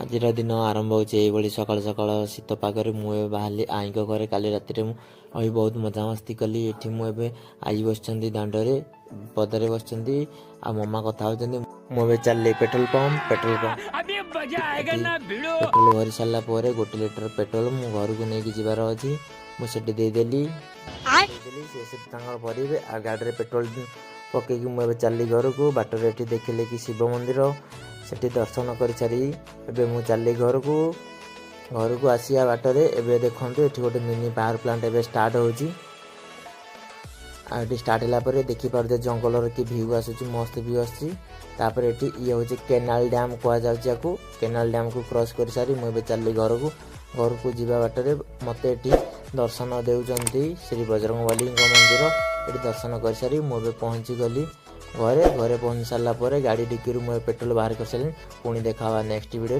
ଆଜିର ଦିନ ଆରମ୍ଭ ହେଉଛି ଏଇଭଳି ସକାଳ ସକାଳ ଶୀତ ପାଗରେ। ମୁଁ ଏବେ ବାହାରିଲି ଆଈଙ୍କ ଘରେ। କାଲି ରାତିରେ ମୁଁ ରହି ବହୁତ ମଜାମସ୍ତି କଲି। ଏଠି ମୁଁ ଏବେ ଆଈ ବସିଛନ୍ତି ଦାଣ୍ଡରେ, ପଦାରେ ବସିଛନ୍ତି, ଆଉ ମାମା କଥା ହେଉଛନ୍ତି। ମୁଁ ଏବେ ଚାଲିଲି ପେଟ୍ରୋଲ ପମ୍ପ। ପେଟ୍ରୋଲ ଭରି ସାରିଲା ପରେ 1 ଲିଟର ପେଟ୍ରୋଲ ମୁଁ ଘରକୁ ନେଇକି ଯିବାର ଅଛି। ମୁଁ ସେଠି ଦେଇଦେଲି, ସେ ସେଠି ତାଙ୍କର ଭରିବେ। ଆଉ ଗାଡ଼ିରେ ପେଟ୍ରୋଲ ପକେଇକି ମୁଁ ଏବେ ଚାଲିଲି ଘରକୁ। ବାଟରେ ଏଠି ଦେଖିଲେ କି ଶିବ ମନ୍ଦିର, ସେଠି ଦର୍ଶନ କରିସାରି ଏବେ ମୁଁ ଚାଲିଲି ଘରକୁ। ଆସିବା ବାଟରେ ଏବେ ଦେଖନ୍ତୁ ଏଠି ଗୋଟେ ମିନି ପାୱାର ପ୍ଲାଣ୍ଟ ଏବେ ଷ୍ଟାର୍ଟ ହେଉଛି। ଆଉ ଏଠି ଷ୍ଟାର୍ଟ ହେଲା ପରେ ଦେଖିପାରୁଥିବେ ଜଙ୍ଗଲର କି ଭିୟୁ ଆସୁଛି, ମସ୍ତ ଭିୟୁ ଆସୁଛି। ତାପରେ ଏଠି ଇଏ ହେଉଛି କେନାଲ ଡ୍ୟାମ୍ କୁହାଯାଉଛି ୟାକୁ। କେନାଲ ଡ୍ୟାମ୍କୁ କ୍ରସ୍ କରିସାରି ମୁଁ ଏବେ ଚାଲିଲି ଘରକୁ ଯିବା ବାଟରେ ମୋତେ ଏଠି ଦର୍ଶନ ଦେଉଛନ୍ତି ଶ୍ରୀ ବଜରଙ୍ଗବଲୀଙ୍କ ମନ୍ଦିର। ଏଠି ଦର୍ଶନ କରିସାରି ମୁଁ ଏବେ ପହଞ୍ଚିଗଲି ଘରେ ପହଞ୍ଚି ସାରିଲା ପରେ ଗାଡ଼ି ଡିକିରୁ ମୁଁ ପେଟ୍ରୋଲ ବାହାର କରିସାରିଲିଣି। ପୁଣି ଦେଖା ହେବା ନେକ୍ସଟ ଭିଡ଼ିଓ।